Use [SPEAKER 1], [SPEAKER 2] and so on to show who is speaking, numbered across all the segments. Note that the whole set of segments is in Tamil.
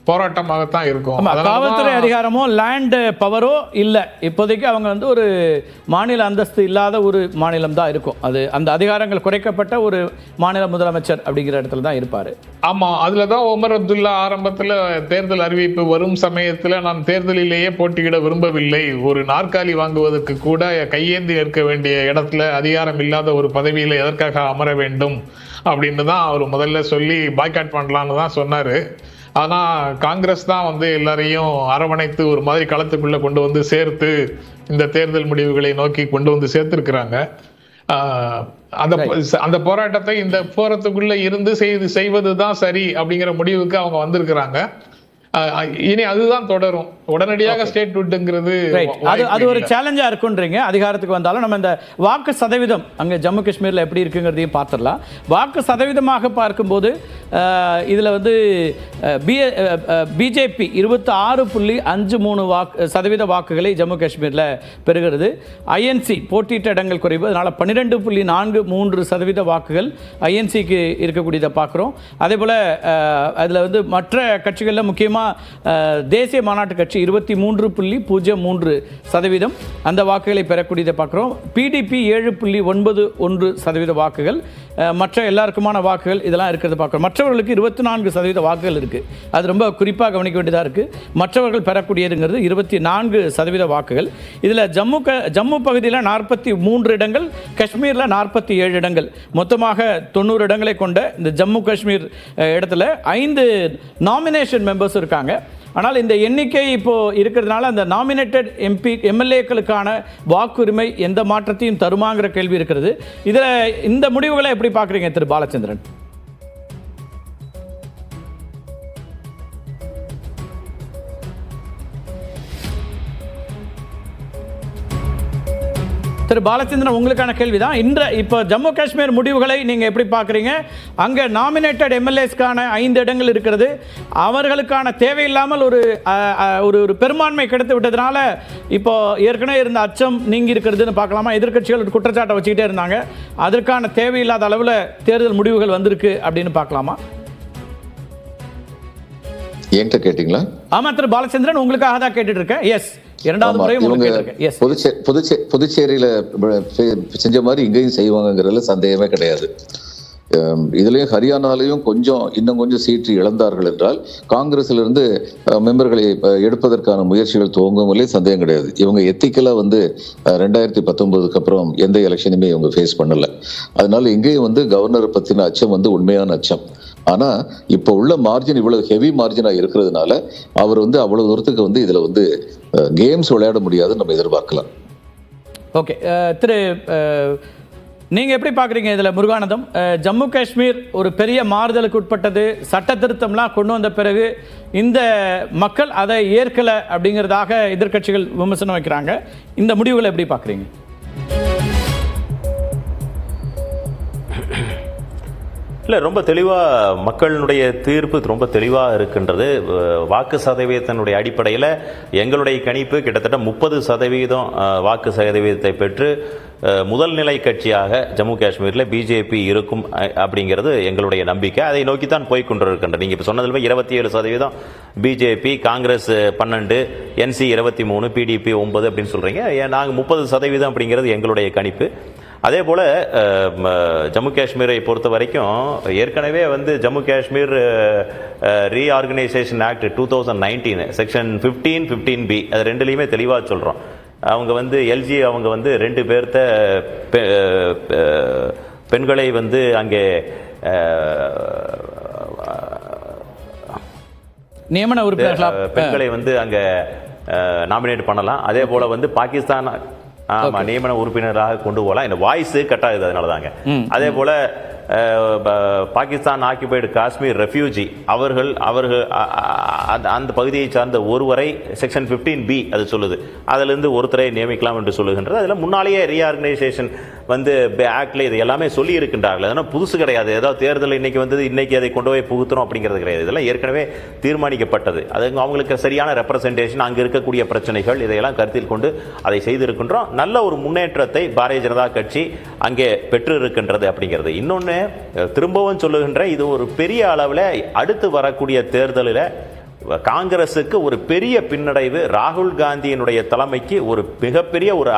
[SPEAKER 1] போராட்டமாகத்தான் இருக்கும்.
[SPEAKER 2] காவல்துறை அதிகாரமோ லேண்ட் பவரோ இல்லை. இப்போதைக்கு அவங்க வந்து ஒரு மாநில அந்தஸ்து இல்லாத ஒரு மாநிலம் தான் இருக்கும். அது அந்த அதிகாரங்கள் குறைக்கப்பட்ட ஒரு மாநில முதலமைச்சர் அப்படிங்கிற இடத்துல தான் இருப்பார்.
[SPEAKER 1] ஆமாம், அதில் தான் ஒமர் அப்துல்லா ஆரம்பத்தில் தேர்தல் அறிவிப்பு வரும் சமயத்தில் நான் தேர்தலிலேயே போட்டியிட விரும்பவில்லை, ஒரு நாற்காலி வாங்குவதற்கு கூட கையேந்தி நிற்க வேண்டிய இடத்துல அதிகாரம் இல்லாத ஒரு பதவியில் எதற்காக அமர வேண்டும் அப்படின்னு தான் அவர் முதல்ல சொல்லி பாய்காட் பண்ணலான்னு தான் சொன்னார். ஆனால் காங்கிரஸ் தான் வந்து எல்லாரையும் அரவணைத்து ஒரு மாதிரி களத்துக்குள்ளே கொண்டு வந்து சேர்த்து இந்த தேர்தல் முடிவுகளை நோக்கி கொண்டு வந்து சேர்த்துருக்குறாங்க. அந்த போராட்டத்தை இந்த போராட்டத்துக்குள்ள இருந்து செய்வது தான் சரி அப்படிங்கிற முடிவுக்கு அவங்க வந்திருக்கிறாங்க. இனி அதுதான் தொடரும். உடனடியாக ஸ்டேட் விட்டுங்கிறது
[SPEAKER 2] அது ஒரு சேலஞ்சா இருக்குன்றீங்க. அதிகாரத்துக்கு வந்தாலும் நம்ம இந்த வாக்கு சதவீதம் அங்கே ஜம்மு காஷ்மீரில் எப்படி இருக்குங்கிறதையும் பார்த்துடலாம். வாக்கு சதவீதமாக பார்க்கும்போது இதில் வந்து பிஜேபி 26.53% வாக்குகளை ஜம்மு காஷ்மீரில் பெறுகிறது. ஐஎன்சி போட்டியிட்ட இடங்கள் குறைவு, அதனால் 12.43% வாக்குகள் ஐஎன்சிக்கு இருக்கக்கூடியதை பார்க்குறோம். அதே போல் அதில் வந்து மற்ற கட்சிகளில் முக்கியமாக தேசிய மாநாட்டு கட்சி 23.03% அந்த வாக்குகளை பெறக்கூடியதை பார்க்குறோம். பிடிபி 7.91% வாக்குகள், மற்ற எல்லாருக்குமான வாக்குகள் இதெல்லாம் இருக்கிறத பார்க்குறோம். மற்றவர்களுக்கு 24% வாக்குகள் இருக்குது. அது ரொம்ப குறிப்பாக கவனிக்க வேண்டியதாக இருக்குது. மற்றவர்கள் பெறக்கூடியதுங்கிறது 24% வாக்குகள். இதில் ஜம்மு பகுதியில் 43 இடங்கள், காஷ்மீரில் 47 இடங்கள், மொத்தமாக 90 இடங்களை கொண்ட இந்த ஜம்மு காஷ்மீர் இடத்துல 5 நாமினேஷன் மெம்பர்ஸ் இருக்காங்க. ஆனால் இந்த எண்ணிக்கை இப்போ இருக்கிறதுனால அந்த நாமினேட்டட் எம்எல்ஏக்களுக்கான வாக்குரிமை எந்த மாற்றத்தையும் தருமாங்கிற கேள்வி இருக்கிறது. இதில் இந்த முடிவுகளை எப்படி பார்க்குறீங்க திரு பாலச்சந்திரன்? திரு பாலச்சந்திரன், உங்களுக்கான கேள்விதான். இப்போ ஜம்மு காஷ்மீர் முடிவுகளை நீங்கள் எப்படி பார்க்குறீங்க? அங்கே நாமினேட்டட் எம்எல்ஏஸ்க்கான 5 இடங்கள் இருக்கிறது. அவர்களுக்கான தேவையில்லாமல் ஒரு பெரும்பான்மை கிடைத்து விட்டதுனால இப்போ ஏற்கனவே இருந்த அச்சம் நீங்கி இருக்கிறதுன்னு பார்க்கலாமா? எதிர்க்கட்சிகள் ஒரு குற்றச்சாட்டை வச்சுக்கிட்டே இருந்தாங்க, அதற்கான தேவையில்லாத அளவில் தேர்தல் முடிவுகள் வந்திருக்கு அப்படின்னு பார்க்கலாமா?
[SPEAKER 3] என்கிட்ட கேட்டீங்களா?
[SPEAKER 2] ஆமா திரு பாலச்சந்திரன், உங்களுக்காக தான் கேட்டுட்டு இருக்கேன். எஸ், இரண்டாவது முறை
[SPEAKER 3] புதுச்சேரியில செஞ்ச மாதிரி இங்கேயும் செய்வாங்கிறதுல சந்தேகமே கிடையாது. இதுலயும் ஹரியானாலையும் இன்னும் கொஞ்சம் சீட்டு இழந்தார்கள் என்றால் காங்கிரஸ்ல இருந்து மெம்பர்களை எடுப்பதற்கான முயற்சிகள் துவங்குவதிலே சந்தேகம் கிடையாது. இவங்க எத்திக்கலா வந்து 2019க்கு அப்புறம் எந்த எலெக்ஷனுமே இவங்க ஃபேஸ் பண்ணல. அதனால இங்கேயும் கவர்னரை பத்தின அச்சம் உண்மையான அச்சம். ஆனா இப்போ உள்ள மார்ஜின் இவ்வளவு ஹெவி மார்ஜினா இருக்கிறதுனால அவர் அவ்வளவு தூரத்துக்கு இதுல கேம்ஸ் விளையாட முடியாதுன்னு நம்ம எதிர்பார்க்கலாம்.
[SPEAKER 2] ஓகே திரு, நீங்கள் எப்படி பார்க்குறீங்க இதில் முருகானந்தம்? ஜம்மு காஷ்மீர் ஒரு பெரிய மாறுதலுக்கு உட்பட்டது, சட்ட திருத்தம்லாம் கொண்டு வந்த பிறகு இந்த மக்கள் அதை ஏற்கலை அப்படிங்கிறதாக எதிர்க்கட்சிகள் விமர்சனம் வைக்கிறாங்க. இந்த முடிவுகளை எப்படி பார்க்குறீங்க?
[SPEAKER 4] இல்லை, ரொம்ப தெளிவாக மக்களுடைய தீர்ப்பு ரொம்ப தெளிவாக இருக்கின்றது. வாக்கு சதவீதத்தினுடைய அடிப்படையில் எங்களுடைய கணிப்பு கிட்டத்தட்ட 30% வாக்கு சதவீதத்தை பெற்று முதல் நிலை கட்சியாக ஜம்மு காஷ்மீரில் பிஜேபி இருக்கும் அப்படிங்கிறது எங்களுடைய நம்பிக்கை. அதை நோக்கித்தான் போய்கொண்டிருக்கின்றது. நீங்கள் இப்போ சொன்னதில் 27% பிஜேபி, காங்கிரஸ் 12, என்சி 23, பிடிபி 9 அப்படின்னு சொல்கிறீங்க. நாங்கள் 30% அப்படிங்கிறது எங்களுடைய கணிப்பு. அதே போல் ஜம்மு காஷ்மீரை பொறுத்த வரைக்கும் ஏற்கனவே Jammu Kashmir reorganisation act 2019 section 15, 15B அது ரெண்டுலேயுமே தெளிவாக சொல்கிறோம். அவங்க எல்ஜி அவங்க 2 பேர்த்த பெண்களை அங்கே
[SPEAKER 2] நியமன உறுப்பினர்களாக
[SPEAKER 4] பெண்களை அங்கே நாமினேட் பண்ணலாம். அதே போல் பாகிஸ்தான் நியமன உறுப்பினராக கொண்டு போகலாம். இந்த வாய்ஸ் கட் ஆகுது, அதனால தாங்க. அதே போல பாகிஸ்தான் ஆக்கியபைடு காஷ்மீர் ரெஃப்யூஜி அவர்கள் அந்த பகுதியை சார்ந்த ஒருவரை செக்ஷன் 15B அது சொல்லுது, அதிலிருந்து ஒருத்தரை நியமிக்கலாம் என்று சொல்லுகின்றது. அதில் முன்னாலேயே ரீஆர்கனைசேஷன் ஆக்ட்ல இது எல்லாமே சொல்லி இருக்கின்றார்கள். அதனால் புதுசு கிடையாது. ஏதாவது தேர்தல் இன்னைக்கு அதை கொண்டு போய் புகுத்தணும் அப்படிங்கிறது கிடையாது. இதெல்லாம் ஏற்கனவே தீர்மானிக்கப்பட்டது. அது அவங்களுக்கு சரியான ரெப்ரசன்டேஷன், அங்கே இருக்கக்கூடிய பிரச்சனைகள் இதையெல்லாம் கருத்தில் கொண்டு அதை செய்திருக்கின்றோம். நல்ல ஒரு முன்னேற்றத்தை பாரதிய ஜனதா கட்சி அங்கே பெற்று இருக்கின்றது அப்படிங்கிறது. இன்னொன்று திரும்பவும் சொல்லுகின்ற, இது ஒரு பெரிய அளவில் அடுத்து வரக்கூடிய தேர்தலில் காங்கிரசுக்கு ஒரு பெரிய பின்னடைவு, ராகுல் காந்தியினுடைய தலைமைக்கு ஒரு மிகப்பெரிய ஒரு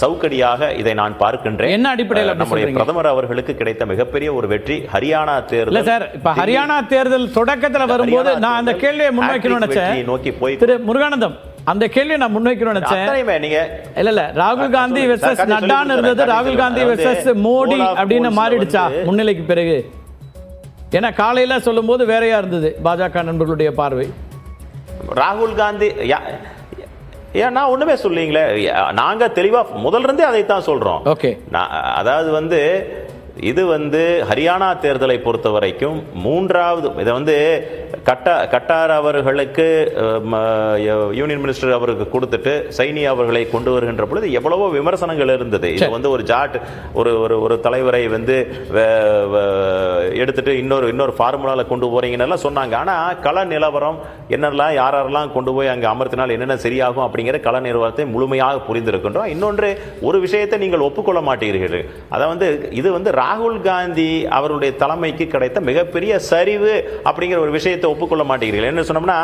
[SPEAKER 4] சவுக்கடியாக இதை நான் பார்க்கின்றேன்.
[SPEAKER 2] என்ன அடிப்படையில்
[SPEAKER 4] நம்முடைய பிரதமர் அவர்களுக்கு கிடைத்த மிகப்பெரிய ஒரு வெற்றி ஹரியானா தேர்தல்.
[SPEAKER 2] சார், இப்ப ஹரியானா தேர்தல் தொடக்கத்தில் வரும்போது நான் அந்த கேள்வியை முன்வைக்கணும்னு நினைச்சேன்.
[SPEAKER 4] நோக்கி போய்
[SPEAKER 2] திரு முருகானந்தம், அந்த கேள்வியை நான் முன்வைக்கணும்னு நினைச்சேன்.
[SPEAKER 4] நீங்க
[SPEAKER 2] இல்ல ராகுல் காந்தி வெர்சஸ் நட்டான்னு இருந்தது, ராகுல் காந்தி வெர்சஸ் மோடி அப்படின்னு மாறிடுச்சா முன்னிலைக்கு பிறகு? ஏன்னா காலையில சொல்லும் போது வேறையா இருந்தது பாஜக நண்பர்களுடைய பார்வை.
[SPEAKER 4] ராகுல் காந்தி ஏன் நான் ஒண்ணுமே சொல்லிங்களே, நாங்க தெளிவா முதல்ல இருந்தே அதைத்தான் சொல்றோம்.
[SPEAKER 2] ஓகே,
[SPEAKER 4] அதாவது இது ஹரியானா தேர்தலை பொறுத்த வரைக்கும் மூன்றாவது இதை கட்டார் அவர்களுக்கு யூனியன் மினிஸ்டர் அவருக்கு கொடுத்துட்டு சைனி அவர்களை கொண்டு வருகின்ற பொழுது எவ்வளவோ விமர்சனங்கள் இருந்தது. இது ஒரு ஜாட் ஒரு தலைவரை எடுத்துட்டு இன்னொரு ஃபார்முலால கொண்டு போறீங்கன்னு சொன்னாங்க. ஆனா கள நிலவரம் என்னெல்லாம் யாரெல்லாம் கொண்டு போய் அங்க அமர்த்தினால் என்னென்ன சரியாகும் அப்படிங்கிற கள நிலவரத்தை முழுமையாக புரிந்திருக்கின்றோம். இன்னொன்று ஒரு விஷயத்தை நீங்கள் ஒப்புக்கொள்ள மாட்டீர்கள். அதை இது ராகுல் காந்தி அவருடைய தலைமைக்கு கிடைத்த மிகப்பெரிய சரிவு அப்படிங்கிற ஒரு விஷயத்தை ஒப்புக்கொள்ள மாட்டேங்கிறீர்கள். என்ன சொன்னோம்னா,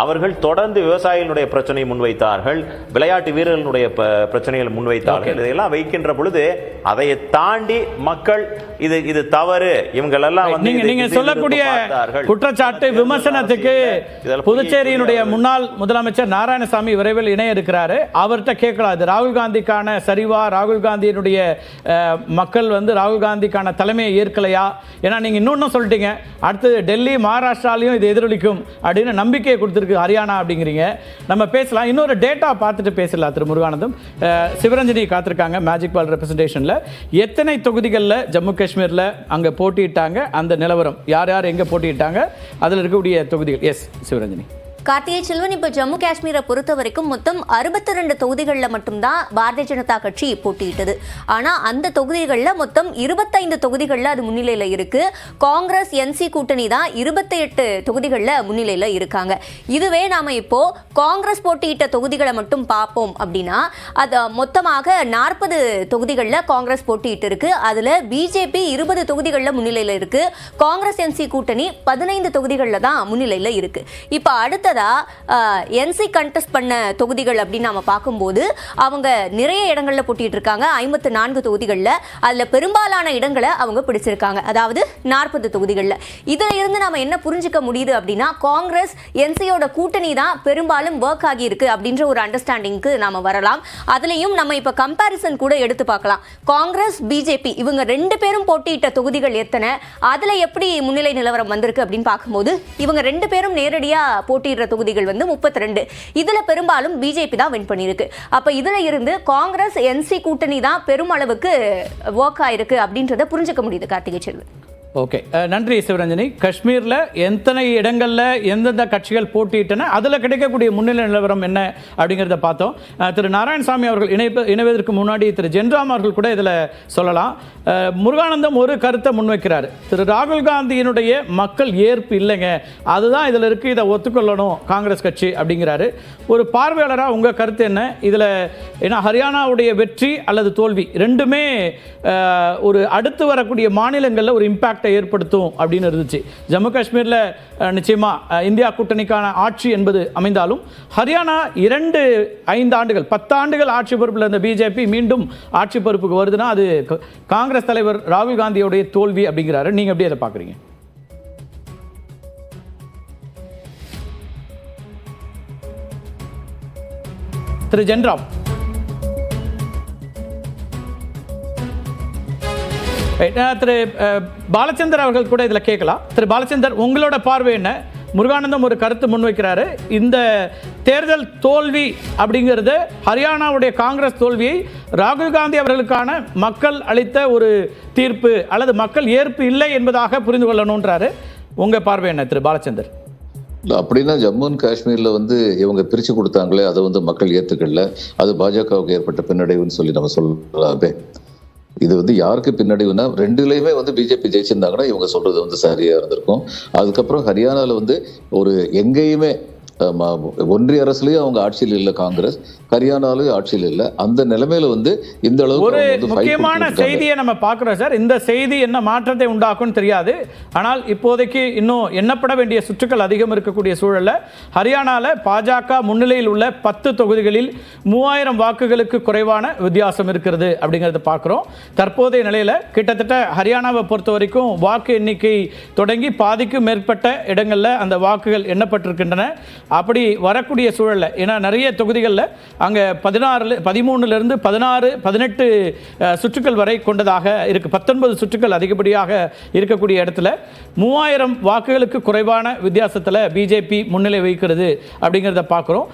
[SPEAKER 4] அவர்கள் தொடர்ந்து விவசாயிகளுடைய பிரச்சனையை முன்வைத்தார்கள், விளையாட்டு வீரர்களுடைய பிரச்சனைகளை முன்வைத்தார்கள். இதெல்லாம் வைக்கின்ற பொழுது அதை தாண்டி மக்கள் இது தவறு, இவங்களெல்லாம்
[SPEAKER 2] நீங்க சொல்லக்கூடிய குற்றச்சாட்டு விமர்சனத்துக்கு புதுச்சேரியினுடைய முன்னாள் முதலமைச்சர் நாராயணசாமி விரைவில் இணைய இருக்கிறாரு. அவர்கிட்ட கேட்கலாம், இது ராகுல் காந்திக்கான சரிவா, ராகுல் காந்தியினுடைய மக்கள் ராகுல் காந்திக்கான தலைமையை ஏற்கலையா? ஏன்னா நீங்க இன்னொன்னு சொல்லிட்டீங்க, அடுத்து டெல்லி மகாராஷ்டிராலையும் இது எதிரொலிக்கும் அப்படின்னு நம்பிக்கையை கொடுத்திருக்கு ஹரியானா அப்படிங்கிறீங்க. நம்ம பேசலாம், இன்னொரு டேட்டா பார்த்துட்டு பேசலாம். திரு முருகானந்தம், சிவரஞ்சனி காத்திருக்காங்க மேஜிக் பால் ரெப்ரசன்டேஷன்ல. எத்தனை தொகுதிகளில் ஜம்மு காஷ்மீர்ல அங்க போட்டியிட்டாங்க, அந்த நிலவரம் யார் யார் எங்க போட்டியிட்டாங்க, அதில் இருக்கக்கூடிய தொகுதிகள். எஸ் சிவரஞ்சனி.
[SPEAKER 5] கார்த்திகை செல்வன், இப்போ ஜம்மு காஷ்மீரை பொறுத்த வரைக்கும் மொத்தம் 62 தொகுதிகளில் மட்டும்தான் பாரதிய ஜனதா கட்சி போட்டியிட்டது. ஆனால் அந்த தொகுதிகளில் மொத்தம் 25 தொகுதிகளில் அது முன்னிலையில் இருக்கு. காங்கிரஸ் என்சி கூட்டணி தான் 28 தொகுதிகளில் முன்னிலையில் இருக்காங்க. இதுவே நாம இப்போ காங்கிரஸ் போட்டியிட்ட தொகுதிகளை மட்டும் பார்ப்போம் அப்படின்னா, அது மொத்தமாக 40 தொகுதிகளில் காங்கிரஸ் போட்டியிட்டு இருக்கு. அதில் பிஜேபி 20 தொகுதிகளில் முன்னிலையில் இருக்கு. காங்கிரஸ் என்சி கூட்டணி 15 தொகுதிகளில் தான் முன்னிலையில் இருக்கு. இப்போ அடுத்த என்சி கண்டெஸ்ட் பண்ண தொகுதிகள் அப்படின்னு நாம பார்க்கும்போது அவங்க நிறைய இடங்கள்ல போட்டிட்டு இருக்காங்க. 54 தொகுதிகளில் அதுல பெரும்பாலான இடங்களை அவங்க பிடிச்சிருக்காங்க, அதாவது 40 தொகுதிகளில். இதுல இருந்து நாம என்ன புரிஞ்சுக்க முடியுது அப்படின்னா, காங்கிரஸ் என்சியோட கூட்டணி தான் பெரும்பாலும் ஒர்க் ஆகி இருக்கு அப்படின்ற ஒரு அண்டர்ஸ்டாண்டிங்க்கு நாம வரலாம். அதுலயும் நம்ம இப்ப கம்பாரிசன் கூட எடுத்து பார்க்கலாம். காங்கிரஸ் பிஜேபி இவங்க 2 பேரும் போட்டியிட்ட தொகுதிகள் எத்தனை, அதுல எப்படி முன்னிலை நிலவரம் வந்திருக்கு அப்படின்னு பார்க்கும்போது, இவங்க 2 பேரும் நேரடியா போட்டியிடுற தொகுதிகள் 32. இதுல பெரும்பாலும் பிஜேபி தான் வின் பண்ணிருக்கு. அப்ப இதுல இருந்து காங்கிரஸ் என்சி கூட்டணி தான் பெருமளவுக்கு ஒர்க் ஆயிருக்கு அப்படின்றத புரிஞ்சுக்க முடியுது கார்த்திகை செல்வன்.
[SPEAKER 2] ஓகே, நன்றி சிவரஞ்சனி. காஷ்மீரில் எத்தனை இடங்களில் எந்தெந்த கட்சிகள் போட்டியிட்டன, அதில் கிடைக்கக்கூடிய முன்னிலை நிலவரம் என்ன அப்படிங்கிறத பார்த்தோம். திரு நாராயணசாமி அவர்கள் இணைவதற்கு முன்னாடி திரு ஜென்ராம் அவர்கள் கூட இதில் சொல்லலாம். முருகானந்தம் ஒரு கருத்தை முன்வைக்கிறார், திரு ராகுல் காந்தியினுடைய மக்கள் ஏற்பு இல்லைங்க, அதுதான் இதில் இருக்குது, இதை ஒத்துக்கொள்ளணும் காங்கிரஸ் கட்சி அப்படிங்கிறாரு. ஒரு பார்வையாளராக உங்கள் கருத்து என்ன இதில்? ஏன்னா ஹரியானாவுடைய வெற்றி அல்லது தோல்வி ரெண்டுமே ஒரு அடுத்து வரக்கூடிய மாநிலங்களில் ஒரு இம்பாக்ட் ஏற்படுத்தும் அப்படின்னு இருந்துச்சு. ஜம்மு காஷ்மீரில் நிச்சயமா இந்தியா கூட்டணிக்கான ஆட்சி என்பது அமைந்தாலும், ஹரியானா 5 ஆண்டுகள் 10 ஆண்டுகள் ஆட்சி பொறுப்பில் இருந்த பிஜேபி மீண்டும் ஆட்சி பொறுப்புக்கு வருதுன்னா அது காங்கிரஸ் தலைவர் ராகுல் காந்தியோடைய தோல்வி அப்படிங்கிறாரு. நீங்க எப்படி அதை பார்க்குறீங்க? திரு ஜென்ராம். திரு பாலச்சந்தர் அவர்கள் கூட இதில் கேட்கலாம். திரு பாலச்சந்தர், உங்களோட பார்வை என்ன? முருகானந்தம் ஒரு கருத்து முன்வைக்கிறாரு, இந்த தேர்தல் தோல்வி அப்படிங்கிறது ஹரியானாவுடைய காங்கிரஸ் தோல்வியை ராகுல் காந்தி அவர்களுக்கான மக்கள் அளித்த ஒரு தீர்ப்பு அல்லது மக்கள் ஏற்பு இல்லை என்பதாக புரிந்து கொள்ளணுன்றாரு. உங்க பார்வை என்ன திரு பாலச்சந்தர்?
[SPEAKER 3] அப்படின்னா ஜம்மு அண்ட் காஷ்மீர்ல இவங்க பிரிச்சு கொடுத்தாங்களே, அதை மக்கள் ஏத்துக்கல, அது பாஜகவுக்கு ஏற்பட்ட பின்னடைவுன்னு சொல்லி நம்ம சொல்லலாமே. இது யாருக்கு பின்னடைவுனா, ரெண்டுலையுமே பிஜேபி ஜெயிச்சிருந்தாங்கன்னா இவங்க சொல்றது சரியா இருந்திருக்கும். அதுக்கப்புறம் ஹரியானால ஒரு எங்கேயுமே ஒன்றிய அரசுலயும் அவங்க ஆட்சியில் இல்லை, காங்கிரஸ் ஹரியானாலும் ஆட்சியில் இல்லை. அந்த நிலைமையில வந்து இந்த அளவுக்கு
[SPEAKER 2] ஒரு
[SPEAKER 3] அவங்க வந்து fight
[SPEAKER 2] முக்கியமான
[SPEAKER 3] கொடுத்திருக்காங்க.
[SPEAKER 2] செய்தியை நம்ம பார்க்கிறோம் சார். இந்த செய்தி என்ன மாற்றத்தை உண்டாக்கும்னு தெரியாது. ஆனால் இப்போதைக்கு இன்னும் எண்ணப்பட வேண்டிய சுற்றுகள் அதிகம் இருக்கக்கூடிய சூழல்ல ஹரியானால பாஜக முன்னிலையில் உள்ள 10 தொகுதிகளில் 3000 வாக்குகளுக்கு குறைவான வித்தியாசம் இருக்கிறது அப்படிங்கிறத பார்க்கிறோம். தற்போதைய நிலையில கிட்டத்தட்ட ஹரியானாவை பொறுத்த வரைக்கும் வாக்கு எண்ணிக்கை தொடங்கி பாதிக்கும் மேற்பட்ட இடங்கள்ல அந்த வாக்குகள் எண்ணப்பட்டிருக்கின்றன. அப்படி வரக்கூடிய சூழல்ல ஏன்னா நிறைய தொகுதிகளில் அங்கே 13 16 18 சுற்றுக்கள் வரை கொண்டதாக இருக்கு. 19 சுற்றுக்கள் அதிகப்படியாக இருக்கக்கூடிய இடத்துல 3000 வாக்குகளுக்கு குறைவான வித்தியாசத்தில் பிஜேபி முன்னிலை வைக்கிறது அப்படிங்கிறத பார்க்குறோம்.